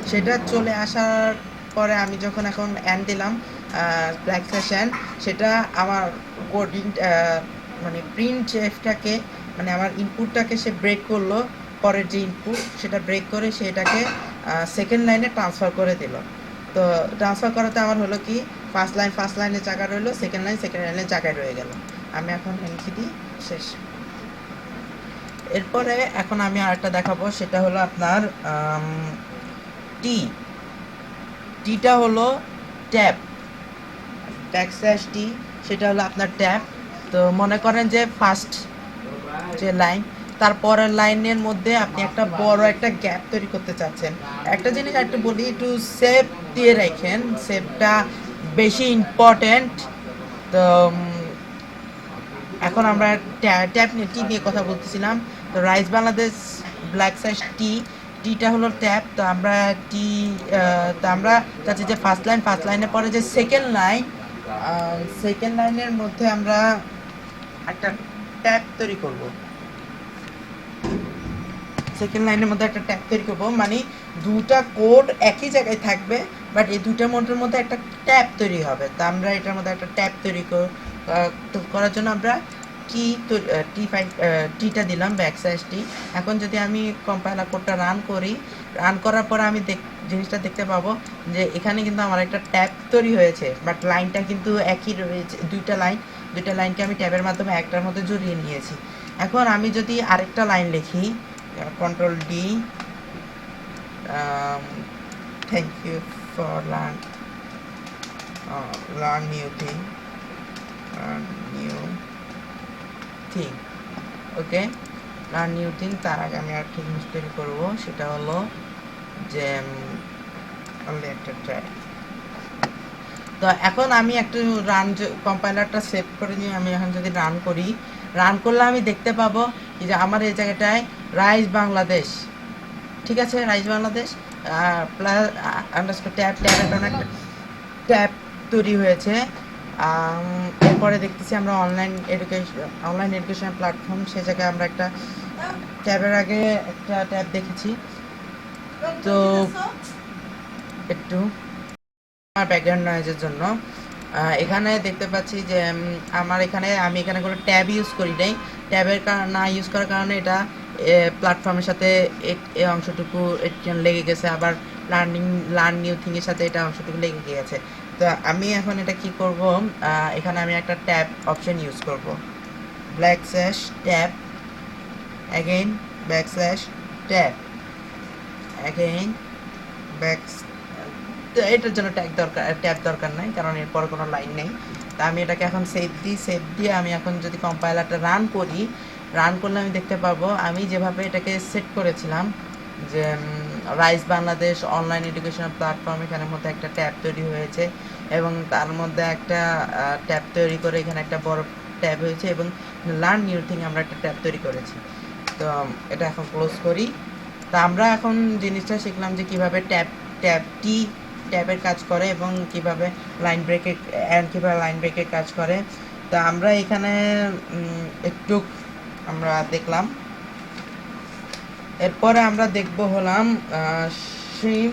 সেটা চলে আসার পরে আমি যখন এখন এন দিলাম ব্যাকস্ল্যাশ এন, সেটা আমার কোডিং মানে প্রিন্ট এফটাকে মানে আমার ইনপুটটাকে সে ব্রেক করলো, পরের যে ইনপুট সেটা ব্রেক করে সেটাকে সেকেন্ড লাইনে ট্রান্সফার করে দিল। তো ট্রান্সফার করাতে আমার হলো কি ফার্স্ট লাইনের জায়গায় রইলো, সেকেন্ড লাইনের জায়গায় রয়ে গেল। আমি এখন এনকি দিই, শেষ। এরপরে এখন আমি আরেকটা দেখাবো, সেটা হলো আপনার টিটা হলো ট্যাব, ব্যাকস্ল্যাশ টি সেটা হলো আপনার ট্যাব। তো মনে করেন যে ফার্স্ট যে লাইন, তারপরের লাইনের মধ্যে আপনি একটা বড় একটা গ্যাপ তৈরি করতে চাচ্ছেন। একটা জিনিস একটু বলি, একটু সেভ দিয়ে রাখেন, সেভটা বেশি ইম্পর্টেন্ট। তো এখন আমরা ট্যাব নিয়ে টি নিয়ে কথা বলতেছিলাম। তো রাইজ বাংলাদেশ ব্যাকস্ল্যাশ টিটা হলো ট্যাব। তো আমরা আমরা চাচ্ছি যে ফার্স্ট লাইনের পরে যে সেকেন্ড লাইনের মধ্যে আমরা একটা ট্যাব তৈরি করব। সেকেন্ড লাইনের মধ্যে একটা ট্যাব তৈরি করব, মানে দুটা কোড একই জায়গায় থাকবে, বাট এই দুটার মধ্যে একটা ট্যাব তৈরি হবে। তা আমরা এটার মধ্যে একটা ট্যাব তৈরি করার জন্য আমরা টিটা দিলাম, ব্যাকস্ল্যাশ টি। এখন যদি আমি কম্পাইলার কোডটা রান করি, রান করার পরে আমি জিনিসটা দেখতে পাবো যে এখানে কিন্তু আমার একটা ট্যাব তৈরি হয়েছে, বাট লাইনটা কিন্তু একই রয়েছে। দুইটা লাইনকে আমি ট্যাবের মাধ্যমে একটার মধ্যে জড়িয়ে নিয়েছি। এখন আমি যদি আরেকটা লাইন লিখি, control D, thank you for learn new thing, okay, learn new thing. তার আগে আমি একটা জিনিস তৈরি করবো, সেটা হলো যে একটা ট্র্যাক। তো এখন আমি একটু কম্পাইলারটা সেভ করে নিয়ে আমি এখন যদি রান করলে আমি দেখতে পাবো যে আমার এই জায়গাটায় রাইজ বাংলাদেশ, ঠিক আছে, rise Bangladesh plus underscore tab tab তৈরি হয়েছে। এরপরে দেখতেছি আমরা অনলাইন এডুকেশন প্ল্যাটফর্ম, সে জায়গায় আমরা একটা ট্যাবের আগে একটা ট্যাব দেখেছি। তো একটু আমার ব্যাকগ্রাউন্ড নয়েজের জন্য এখানে দেখতে পাচ্ছি যে আমি এখানে কোনো ট্যাব ইউজ করি নাই। ট্যাবের না ইউজ করার কারণে এটা প্ল্যাটফর্মের সাথে এই অংশটুকু লেগে গেছে, আবার লার্ন নিউ থিং এর সাথে এটা অংশটুকু লেগে গিয়েছে। তো আমি এখন এটা কি করব, এখানে আমি একটা ট্যাব অপশন ইউজ করব, backslash tab, again backslash tab, again back. তো এটার জন্য ট্যাব দরকার নাই, কারণ এরপর কোনো লাইন নেই। তা আমি এটাকে এখন সেভ দিয়ে আমি এখন যদি কম্পাইলারটা রান করলে আমি দেখতে পাবো আমি যেভাবে এটাকে সেট করেছিলাম যে rise Bangladesh online educational platform, এখানের মধ্যে একটা ট্যাব তৈরি হয়েছে এবং তার মধ্যে একটা ট্যাব তৈরি করে এখানে একটা বড় ট্যাব হয়েছে এবং লার্ন নিউ থিং আমরা একটা ট্যাব তৈরি করেছি। তো এটা এখন ক্লোজ করি। তা আমরা এখন জিনিসটা শিখলাম যে কীভাবে ট্যাবের কাজ করে এবং কিভাবে লাইন ব্রেকের কাজ করে। তা আমরা এখানে একটু আমরা দেখলাম। এরপরে আমরা দেখব হলাম স্ট্রিম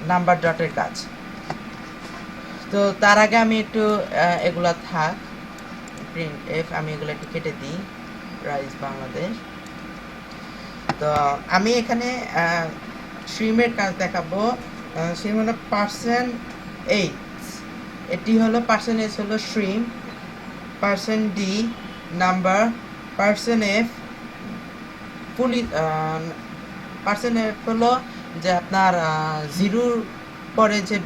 নাম্বার ডটের কাজ। তো তার আগে আমি একটু এগুলা থাক প্রিন্ট এফ, আমি এগুলো একটু কেটে দিই রাইজ বাংলাদেশ। তো আমি এখানে স্ট্রিমের কাজ দেখাবো। স্ট্রিম হলো পার্সেন্ট এইচ, এটি হলো পার্সেন্ট এইচ হলো stream, percent D number, percent F fully, percent F হলো যে আপনার জিরোর পরে যে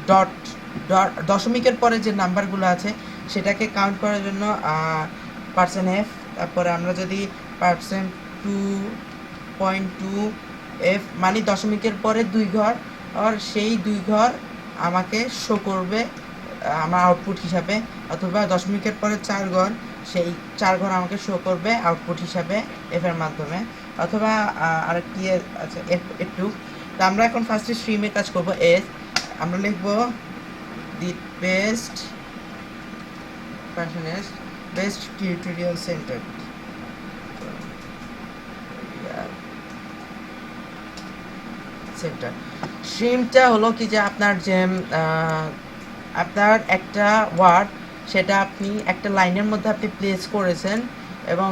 দশমিকের পরে যে নাম্বারগুলো আছে সেটাকে কাউন্ট করার জন্য পার্সেন্ট এফ। তারপরে আমরা যদি পার্সেন্ট 2.2 এফ মানে দশমিকের পরে 2 ঘর, আর সেই 2 ঘর আমাকে শো করবে আমার আউটপুট হিসাবে, অথবা দশমিকের পরে 4 ঘর, সেই 4 ঘর আমাকে শো করবে আউটপুট হিসাবে এফ এর মাধ্যমে, অথবা আরেকটি আছে একটু। তো আমরা এখন ফার্স্টে স্ট্রিমের কাজ করব। এস আমরা লিখব দি বেস্ট টিউটোরিয়াল সেন্টার। স্ট্রিমটা হলো কি যে আপনার যে আপনার একটা ওয়ার্ড, সেটা আপনি একটা লাইনের মধ্যে আপনি প্লেস করেছেন এবং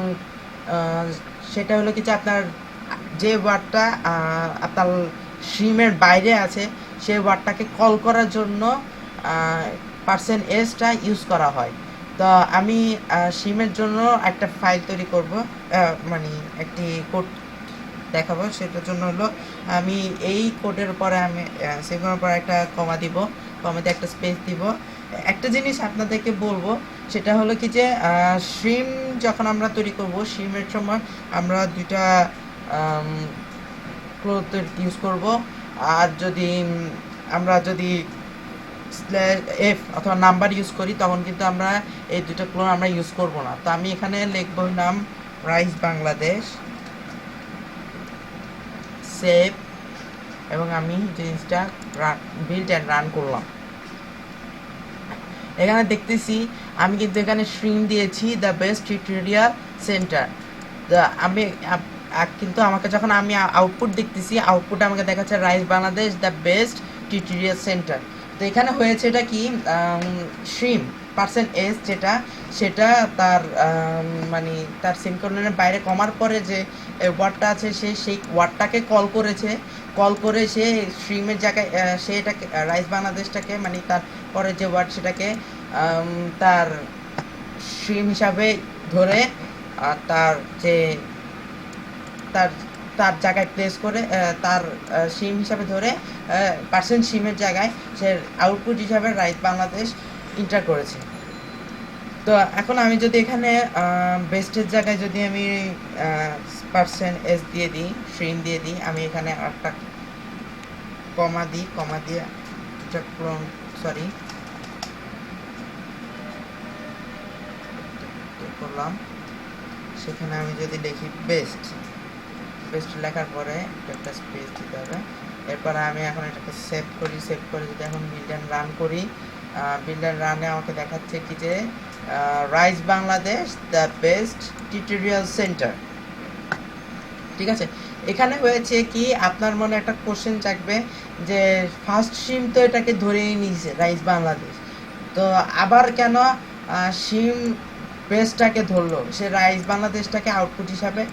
সেটা হলো কি যে আপনার যে ওয়ার্ডটা আপনার স্ট্রিমের বাইরে আছে সেই ওয়ার্ডটাকে কল করার জন্য পার্সেন্ট এসটা ইউজ করা হয়। তো আমি স্ট্রিমের জন্য একটা ফাইল তৈরি করব, মানে একটি কোড দেখাবো। সেটার জন্য হলো আমি এই কোডের পরে আমি সেভ করার পর একটা কমা দিব, কমাতে একটা স্পেস দিব। একটা জিনিস আপনাদেরকে বলবো, সেটা হলো কি যে স্ট্রিম যখন আমরা তৈরি করব, স্ট্রিমের সময় আমরা দুইটা ক্লোজ ইউজ করব। আর আমরা যদি এফ অথবা নাম্বার ইউজ করি তখন কিন্তু আমরা এই দুটো ক্লোন আমরা ইউজ করব না। তো আমি এখানে লিখব নাম রাইজ বাংলাদেশ, সেভ, এবং আমি জিনিসটা বিল্ড অ্যান্ড রান করলাম। এখানে দেখতেছি আমি কিন্তু এখানে স্ট্রিম দিয়েছি দ্য বেস্ট টিউটোরিয়াল সেন্টার। আমি কিন্তু আমাকে যখন আমি আউটপুট দেখতেছি, আউটপুট আমাকে দেখাচ্ছে rise Bangladesh the best tutorial centre. তো এখানে হয়েছে এটা কি, স্ট্রিম পার্সেন্ট এস সেটা তার মানে তার সেমিকোলনের বাইরে কমার পরে যে ওয়ার্ডটা আছে সেই ওয়ার্ডটাকে কল করে সে স্ট্রিমের জায়গায় সে এটাকে রাইজ বাংলাদেশটাকে মানে তার পরে যে ওয়ার্ড সেটাকে তার স্ট্রিম হিসাবে ধরে তার যে তার জায়গায় প্লেস করে তার সিম হিসাবে ধরে পার্সেন্ট সিমের জায়গায় সে আউটপুট হিসাবে রাইট বাংলাদেশ ইন্টার করেছে। তো এখন আমি যদি এখানে বেস্টের জায়গায় যদি আমি পার্সেন্ট এস দিয়ে দিই, স্ট্রিম দিয়ে দিই, আমি এখানে একটা কমা দিয়ে সরি করলাম, সেখানে আমি যদি লিখি বেস্ট লেখার পরে একটা স্পেস দিতে হবে। এরপর আমি এখন এটাকে সেভ করে যদি এখন বিল্ড অ্যান্ড রান করি, বিল্ড অ্যান্ড রানে আমাকে দেখাচ্ছে কি যে rise Bangladesh the best tutorial centre. ঠিক আছে, এখানে হয়েছে কি আপনার মনে একটা কোশ্চেন জাগবে যে ফার্স্ট সিম তো এটাকে ধরেই নিয়েছে রাইজ বাংলাদেশ, তো আবার কেন সিম পেজটাকে ধরলো, সে রাইস বাংলাদেশটাকে আউটপুট হিসাবে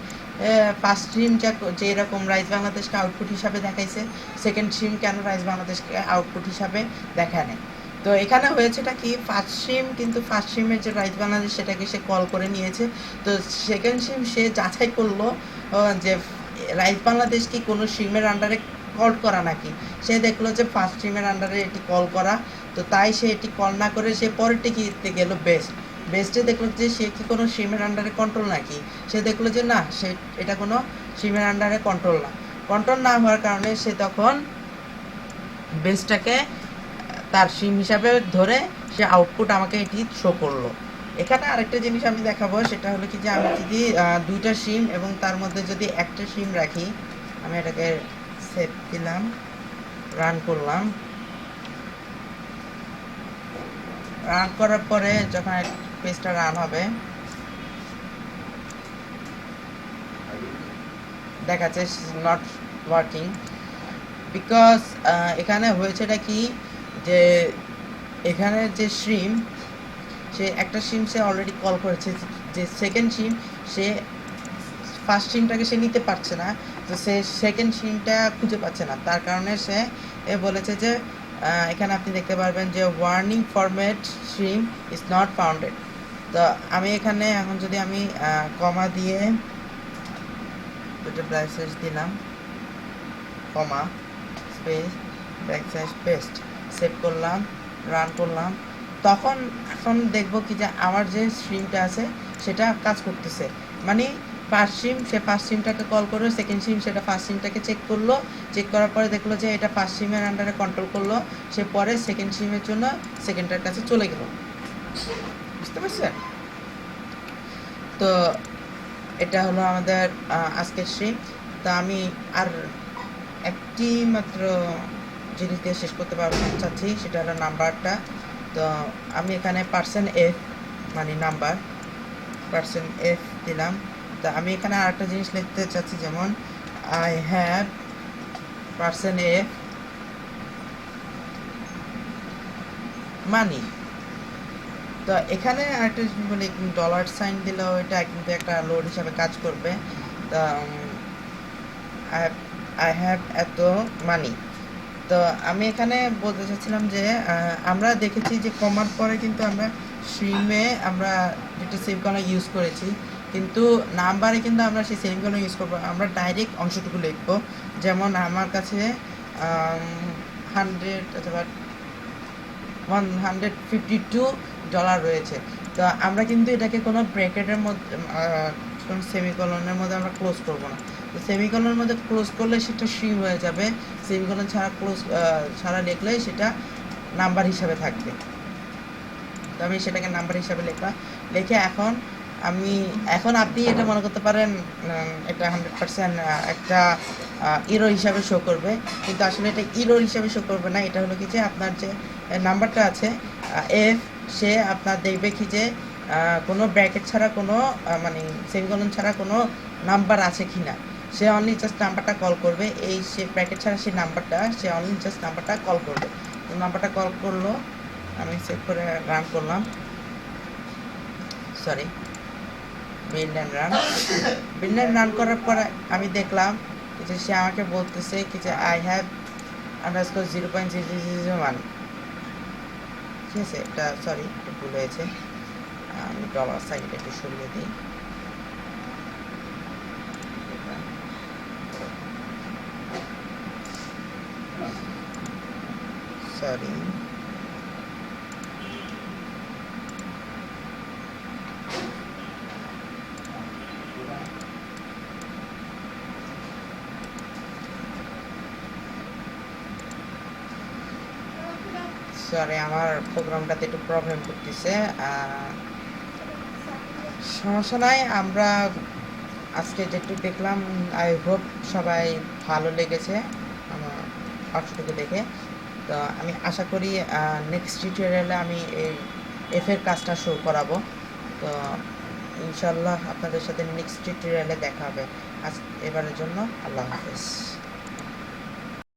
ফার্স্ট স্ট্রিম যে এরকম রাইস বাংলাদেশকে আউটপুট হিসাবে দেখাইছে, সেকেন্ড স্ট্রিম কেন রাইস বাংলাদেশকে আউটপুট হিসাবে দেখায় নাই? তো এখানে হয়েছেটা কি, ফার্স্ট স্ট্রিমের যে রাইস বাংলাদেশ সেটাকে সে কল করে নিয়েছে। তো সেকেন্ড স্ট্রিম সে যাচাই করলো যে রাইস বাংলাদেশ কি কোনো স্ট্রিমের আন্ডারে কল করা নাকি। সে দেখলো যে ফার্স্ট স্ট্রিমের আন্ডারে এটি কল করা, তো তাই সে এটি কল না করে সে পরেরটি কিতে গেল বেস্টে দেখলো যে সে কি কোনো স্ট্রিমের আন্ডারে কন্ট্রোল নাকি। সে দেখলো যে না, সে এটা কোনো স্ট্রিমের আন্ডারে কন্ট্রোল না হওয়ার কারণে সে তখন বেসটাকে তার সিম হিসাবে ধরে সে আউটপুট আমাকে এটি শো করলো। এখানে আরেকটা জিনিস আমি দেখাবো, সেটা হলো কি যে আমি যদি দুইটা সিম এবং তার মধ্যে যদি একটা সিম রাখি, আমি এটাকে সেভ দিলাম, রান করলাম। রান করার পরে যখন পেজটা রান হবে দেখাচ্ছে নট ওয়ার্কিং, বিকজ এখানে হয়েছেটা কি যে এখানে যে স্ট্রিম, সে একটা স্ট্রিম সে অলরেডি কল করেছে, যে সেকেন্ড স্ট্রিম সে ফার্স্ট স্ট্রিমটাকে সে নিতে পারছে না, তো সে সেকেন্ড স্ট্রিমটা খুঁজে পাচ্ছে না। তার কারণে সে বলেছে যে এখানে আপনি দেখতে পারবেন যে warning format stream is not founded. তো আমি এখানে এখন যদি আমি কমা দিয়ে দুটো ব্যাকস্ল্যাশ দিলাম, কমা স্পেস ব্যাকস্ল্যাশ পেস্ট, সেভ করলাম, রান করলাম, তখন এখন দেখবো কি যে আমার যে স্ট্রিমটা আছে সেটা কাজ করতেছে। মানে ফার্স্ট স্ট্রিমটাকে কল করলো, সেকেন্ড স্ট্রিম সেটা ফার্স্ট স্ট্রিমটাকে চেক করার পরে দেখলো যে এটা ফার্স্ট স্ট্রিমের আন্ডারে কন্ট্রোল করলো, সে পরে সেকেন্ড স্ট্রিমের জন্য সেকেন্ডটার কাছে চলে গেল। বুঝতে পারছেন? তো এটা হলো আমাদের আজকের স্ট্রিম। তো আমি আর একটি মাত্র জিনিস দিয়ে শেষ করতে চাচ্ছি, সেটা হলো নাম্বারটা। তো আমি এখানে %f মানে নাম্বার %f দিলাম। তো আমি এখানে আরেকটা জিনিস লিখতে চাচ্ছি, যেমন আই হ্যাভ %f মানি। তো এখানে আরেকটা জিনিস বলি, $সাইন দিলেও এটা কিন্তু একটা লোড হিসাবে কাজ করবে। তো আই হ্যাভ এত মানি। তো আমি এখানে বলতে চাচ্ছিলাম যে আমরা দেখেছি যে কমার পরে কিন্তু আমরা স্ট্রিমে আমরা যেটা সেমিকলন ইউজ করেছি, কিন্তু নাম্বারে কিন্তু আমরা সেই সেমিকলন ইউজ করবো, আমরা ডাইরেক্ট অংশটুকু লিখবো। যেমন আমার কাছে 100 অথবা $152 রয়েছে। তো আমরা কিন্তু এটাকে কোনো ব্র্যাকেটের মধ্যে কোনো সেমিকলনের মধ্যে আমরা ক্লোজ করবো না। তো সেমিকলনের মধ্যে ক্লোজ করলে সেটা স্ট্রিম হয়ে যাবে, সেমিকলন ছাড়া লিখলে সেটা নাম্বার হিসাবে থাকবে। তো আমি সেটাকে নাম্বার হিসাবে লিখে এখন আপনি এটা মনে করতে পারেন এটা 100% একটা ইরর হিসাবে শো করবে, কিন্তু আসলে এটা ইরর হিসাবে শো করবে না। এটা হলো কি যে আপনার যে নাম্বারটা আছে এফ, সে আপনার দেখবে কি যে কোনো ব্র্যাকেট ছাড়া কোনো মানে সেমিকলন ছাড়া কোনো নাম্বার আছে কি না। সে অনলি জাস্ট নাম্বারটা কল করবে, সে ব্র্যাকেট ছাড়া সেই নাম্বারটা, সে অনলি জাস্ট নাম্বারটা কল করবে। তো নাম্বারটা কল করলো, আমি সেভ করে রান করলাম, সরি বিল্ড অ্যান্ড রান করার পর আমি দেখলাম যে সে আমাকে বলতেছে কি যে আই হ্যাভ $0.0001। ঠিক আছে, এটা সরি একটু ভুল হয়েছে, আমি $সাইনটা একটু সরিয়ে দিই। সরি, আমার প্রোগ্রামটাতে একটু প্রবলেম করতেছে, সমস্যা নাই। আমরা আজকে যেটুকু দেখলাম, আই হোপ সবাই ভালো লেগেছে আমার অংশটুকু দেখে। তো আমি আশা করি নেক্সট টিউটোরিয়ালে আমি এই এফের কাজটা শো করাবো। তো ইনশাল্লাহ আপনাদের সাথে নেক্সট টিউটোরিয়ালে দেখা হবে। এবারের জন্য আল্লাহ হাফেজ।